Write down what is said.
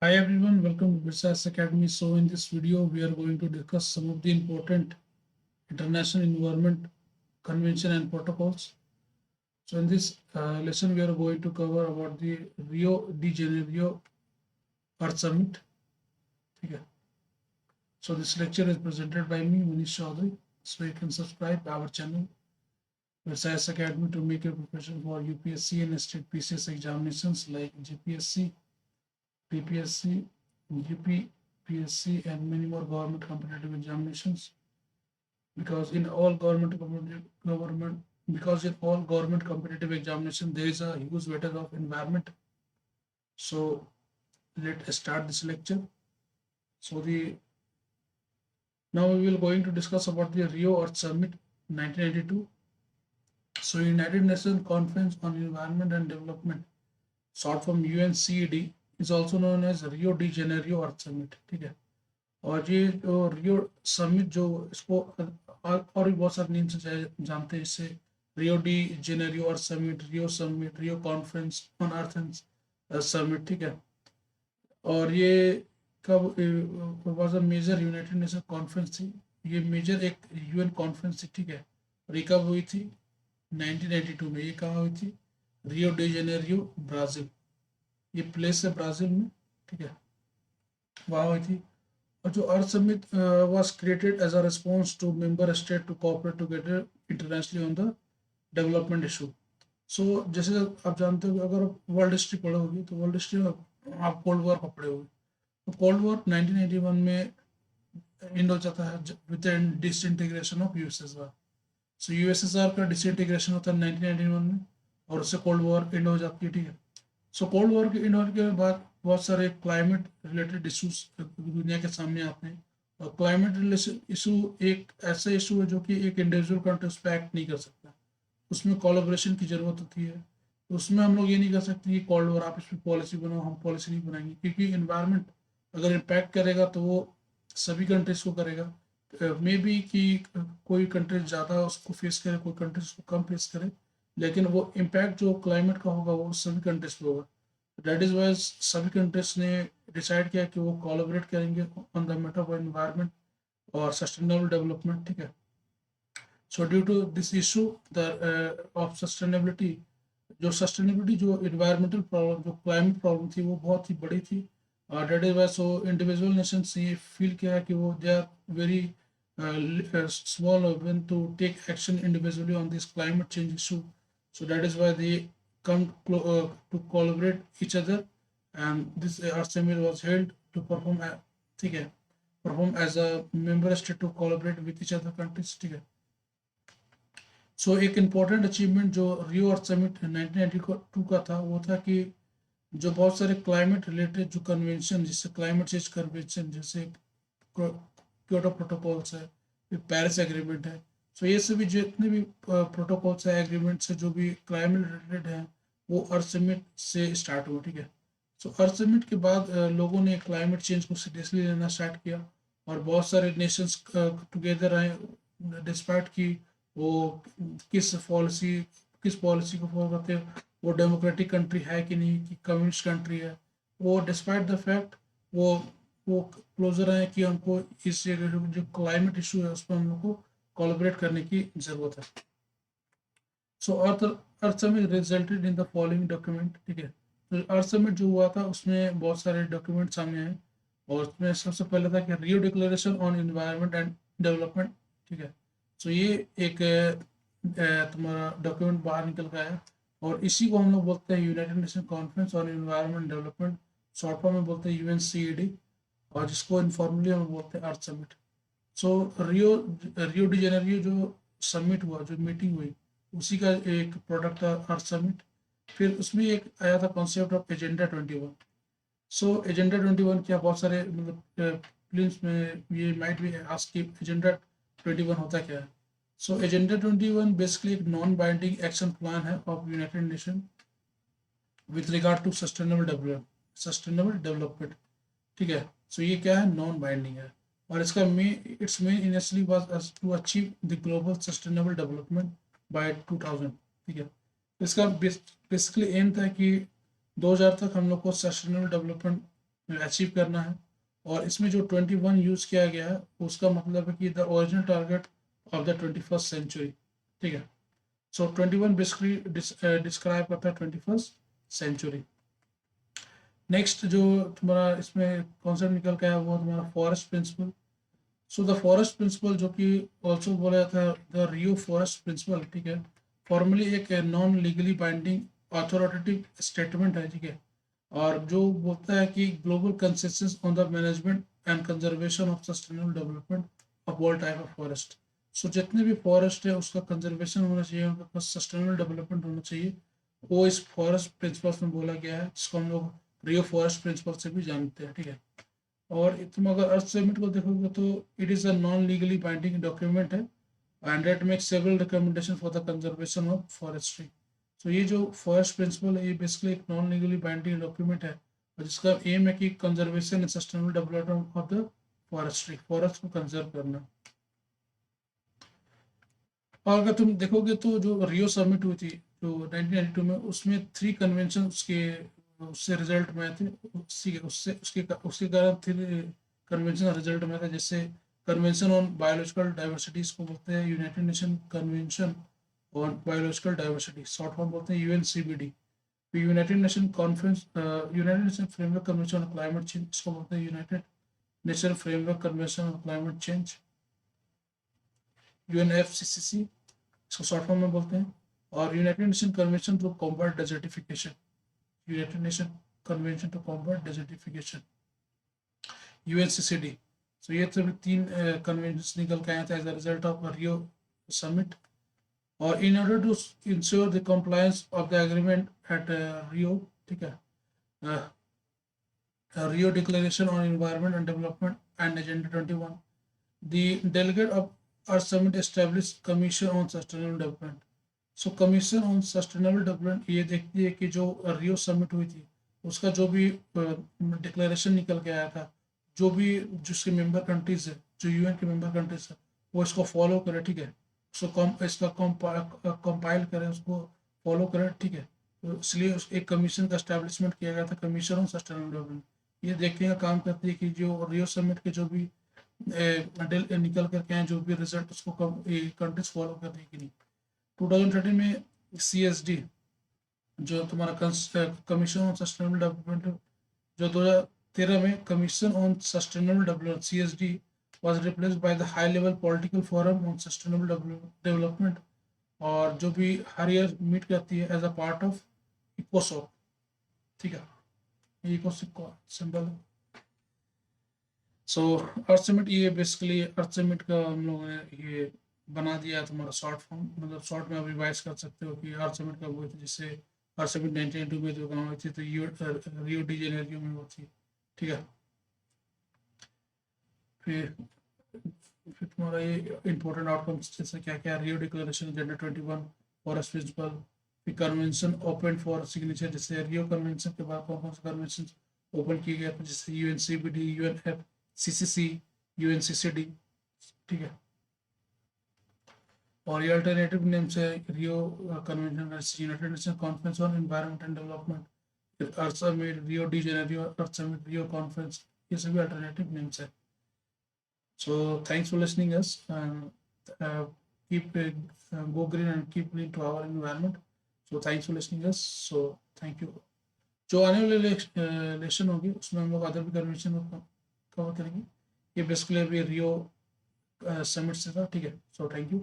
Hi everyone, welcome to Virsas Academy. So in this video, we are going to discuss some of the important international environment convention and protocols. So in this lesson, we are going to cover about the Rio de Janeiro Earth Summit. Okay. So this lecture is presented by me, Manish Chaudhary. So you can subscribe our channel, Virsas Academy, to make your preparation for UPSC and state PCS examinations like GPSC, PPSC, UPPSC, and many more government competitive examinations. Because in all government competitive examination there is a huge weightage of environment. So let's start this lecture. So the now we will going to discuss about the Rio Earth Summit 1992. So United Nations Conference on Environment and Development, short from UNCED, is also known as Rio de Janeiro Earth Summit. ठीक है. और ये जो Rio summit जो इसको और भी बहुत सारे नेम से जानते हैं, इससे Rio de Janeiro Earth summit, Rio conference on Earth and summit. ठीक है. और ये कब was a major United Nation conference थी. ये मेजर एक यूएन कॉन्फ्रेंस थी. ठीक है. और ये कब हुई थी? 1992 में. ये कहाँ हुई थी? Rio de Janeiro, Brazil. ये प्लेस है ब्राज़ील में. ठीक है. वहाँ हुई थी. और जो Earth Summit was created as a response to member state to cooperate together internationally on the development issue. So जैसे आप जानते हो, अगर वर्ल्ड हिस्ट्री पढ़े होगी तो वर्ल्ड हिस्ट्री में आप कोल्ड वॉर को पढ़े होगे. तो कोल्ड वॉर 1991 में एंड हो जाता है with the disintegration of USSR. So USSR का डिसइंटीग्रेशन होता है 1991 में, और उससे कोल्ड वॉर एंड हो जाती है. ठीक है. सो कोल्ड वॉर के एंड होने के बाद बहुत सारे क्लाइमेट रिलेटेड इशूज दुनिया के सामने आते हैं. और क्लाइमेट रिलेशन इशू एक ऐसा इशू है जो कि एक इंडिविजुअल कंट्री उस पर एक्ट नहीं कर सकता. उसमें कोलैबोरेशन की ज़रूरत होती है. तो उसमें हम लोग ये नहीं कर सकते कि कोल्ड वॉर आप इस पर पॉलिसी बनाओ, हम पॉलिसी नहीं बनाएंगे, क्योंकि इन्वायरमेंट अगर इम्पैक्ट करेगा तो वो सभी कंट्रीज को करेगा. मे बी कि कोई कंट्री ज़्यादा उसको फेस करे, कोई कंट्री उसको कम फेस करे, लेकिन वो इम्पैक्ट जो क्लाइमेट का होगा वो सभी कंट्रीज पे होगा. दैट इज वाई सभी कंट्रीज ने डिसाइड किया कि वो कोलैबोरेट करेंगे on the matter of environment और सस्टेनेबल डेवलपमेंट. ठीक है. So due to this issue the of sustainability, जो इन्वायरमेंटल प्रॉब्लम, जो क्लाइमेट प्रॉब्लम थी, वो बहुत ही बड़ी थी. That is why so individual nations ने फील किया कि वो they are very small when to take action individually on this climate change issue. So that is why they come to collaborate each other, and this Earth Summit was held to perform ठीक है, perform as a member state to collaborate with each other countries. ठीक है. सो एक important achievement जो रियो अर्थ summit 1992 का था वो था कि जो बहुत सारे क्लाइमेट रिलेटेड जो कन्वेंशन, जैसे क्लाइमेट चेंज कन्वेंशन, जैसे क्योटो प्रोटोकॉल्स है, फिर पेरिस एग्रीमेंट है. सो ये सभी जितने भी प्रोटोकॉल्स है, एग्रीमेंट्स है, जो भी क्लाइमेट रिलेटेड है, वो अर्थ समिट से स्टार्ट हुआ. ठीक है. सो अर्थ समिट के बाद लोगों ने क्लाइमेट चेंज को सीरियसली लेना स्टार्ट किया, और बहुत सारे नेशंस टुगेदर आए, डिस्पाइट कि वो किस पॉलिसी को फॉलो करते हैं, वो डेमोक्रेटिक कंट्री है कि नहीं, कि कम्युनिस्ट कंट्री है. वो डिस्पाइट द फैक्ट वो क्लोजर आए कि हमको इस जो क्लाइमेट इशू है उस पर हम लोग को कोलैबोरेट करने की ज़रूरत है. So Earth Summit resulted in the following document. ठीक है. तो अर्थ समिट जो हुआ था उसमें बहुत सारे डॉक्यूमेंट सामने आए, और उसमें सबसे पहले था कि Rio declaration on environment and development. ठीक है. सो ये एक तुम्हारा डॉक्यूमेंट बाहर निकल गया है, और इसी को हम लोग बोलते हैं United Nation conference on environment development, short form में बोलते हैं यूएनसीईडी, और जिसको इनफॉर्मली हम बोलते हैं अर्थ समिट. सो रियो डी जेनेरियो जो समिट हुआ, जो मीटिंग हुई, उसी का एक प्रोडक्ट था अर्थ समिट. फिर उसमें एक आया था concept of agenda 21. So agenda 21 क्या, बहुत सारे मतलब फिल्म्स में ये माइट भी आस्क कि एजेंडा 21 होता क्या है. सो एजेंडा 21 बेसिकली एक नॉन बाइंडिंग एक्शन प्लान है of United Nation with regard to sustainable development. ठीक है. सो ये क्या है, नॉन बाइंडिंग है, और इसका its main initially was to achieve the global sustainable development by 2000. ठीक है. इसका बेसिकली एम था कि 2000 तक हम लोग को सस्टेनेबल डेवलपमेंट अचीव करना है। और इसमें जो 21 यूज किया गया है उसका मतलब है कि the original target of the 21st century. ठीक है, सो 21 बेसिकली डिस्क्राइब करता है 21st सेंचुरी। नेक्स्ट जो तुम्हारा इसमें कॉन्सेप्ट निकल के आया वो तुम्हारा forest principle. So the forest principle जो कि ऑल्सो बोला जाता है द रियो फॉरेस्ट प्रिंसिपल, ठीक है, फॉर्मली एक non legally binding authoritative statement है, ठीक है, और जो बोलता है कि global consensus on the management and conservation of sustainable development of all type of forest. So जितने भी फॉरेस्ट है उसका कंजर्वेशन होना चाहिए, उनके पास सस्टेनेबल डेवलपमेंट होना चाहिए, वो इस फॉरेस्ट प्रिंसिपल्स में बोला गया है, जिसको हम लोग रियो फॉरेस्ट प्रिंसिपल से भी जानते हैं। ठीक है, और तुम अगर अर्थ समिट को देखोगे तो it is a non legally binding document है and it makes several recommendation for the conservation of forestry. तो ये जो फॉरेस्ट प्रिंसिपल है ये बेसिकली एक नॉन लीगली बाइंडिंग डॉक्यूमेंट है और जिसका एम है कि conservation and sustainable development of the forestry, forest को कंजर्व करना। और अगर तुम देखोगे तो जो रियो समिट हुई थी जो 1992 में, उसमें 3 कन्वेंशन उसके उससे रिजल्ट में आए थे, उसी उससे उसके उसके कारण 3 कन्वेंशन रिजल्ट में था। जैसे कन्वेंशन ऑन बायोलॉजिकल डाइवर्सिटी, इसको बोलते हैं United Nation convention on biological diversity, short form बोलते हैं UNCBD. United Nation conference United Nation framework convention on climate change, इसको बोलते हैं United Nation framework convention on climate change, UNFCCC इसको short form में बोलते हैं। और United Nation convention to combat desertification, United Nation convention to combat desertification, UNCCD. So ये सभी 3 कन्वेंशन निकल के आए थे as a result of Rio summit. और in order to ensure the compliance of the agreement at Rio, ठीक है, Rio declaration on environment and development and agenda 21, the delegate of Earth Summit establish commission on sustainable development. So commission on sustainable development ये देखती है कि जो Rio summit हुई थी उसका जो भी डिक्लेरेशन निकल के आया था, जो भी जिसके मेंबर कंट्रीज है, जो यूएन के मेंबर कंट्रीज है, वो इसको फॉलो करे, ठीक है, उसको इसका कंपाइल करे, उसको फॉलो करे, ठीक है। तो इसलिए एक कमीशन का स्टैब्लिशमेंट किया गया था, कमीशन ऑन सस्टेनेबल डेवलपमेंट। ये देखने का काम करती है कि जो रियो समिट के जो भी निकल करके आए जो भी रिजल्ट उसको कंट्रीज फॉलो कर रही कि नहीं। 2013 में CSD जो तुम्हारा कमीशन ऑन सस्टेनेबल डेवलपमेंट, जो 2013 में commission on sustainable development CSD was replaced by the high level political forum on sustainable development, और जो भी हर ईयर मीट करती है एज अ पार्ट ऑफ इकोसॉक, ठीक है, इकोसॉक का सिंबल। सो अर्थ समिट, ये बेसिकली अर्थ समिट का हम लोगों ने ये बना दिया है तुम्हारा शॉर्ट फॉर्म, मतलब शॉर्ट में आप रिवाइज कर सकते हो कि अर्थ समिट कब हुई थी। जैसे अर्थ समिट 1992 में जो कहाँ हुई थी तो रियो डी जेनेरियो में हुई थी, ठीक है। फिर तुम्हारा ये इंपॉर्टेंट आउटकम्स जैसे क्या क्या, Rio declaration, agenda 21, forest principal, फिर कन्वेंशन ओपन फॉर सिग्नेचर, जैसे रियो कन्वेंशन के बाद कौन कौन से कन्वेंशन ओपन किए गए, जैसे यूएनसीबीडी, यूएनएफसीसीसी, यूएनसीसीडी, ठीक है। और ये अल्टरनेटिव नेम से रियो convention, United Nation conference on environment and development, earth summit, Rio de Janeiro Earth summit, Rio conference, ये सभी अल्टरनेटिव नेम्स है। So thanks for listening us, and keep go green and keep clean to our environment. So thanks for listening us. So thank you. जो आने वाले lesson होगी उसमें हम लोग अदर भी कन्वेंशन कवर करेंगे। ये बेसिकली अभी रियो समिट से था, ठीक है। So thank you.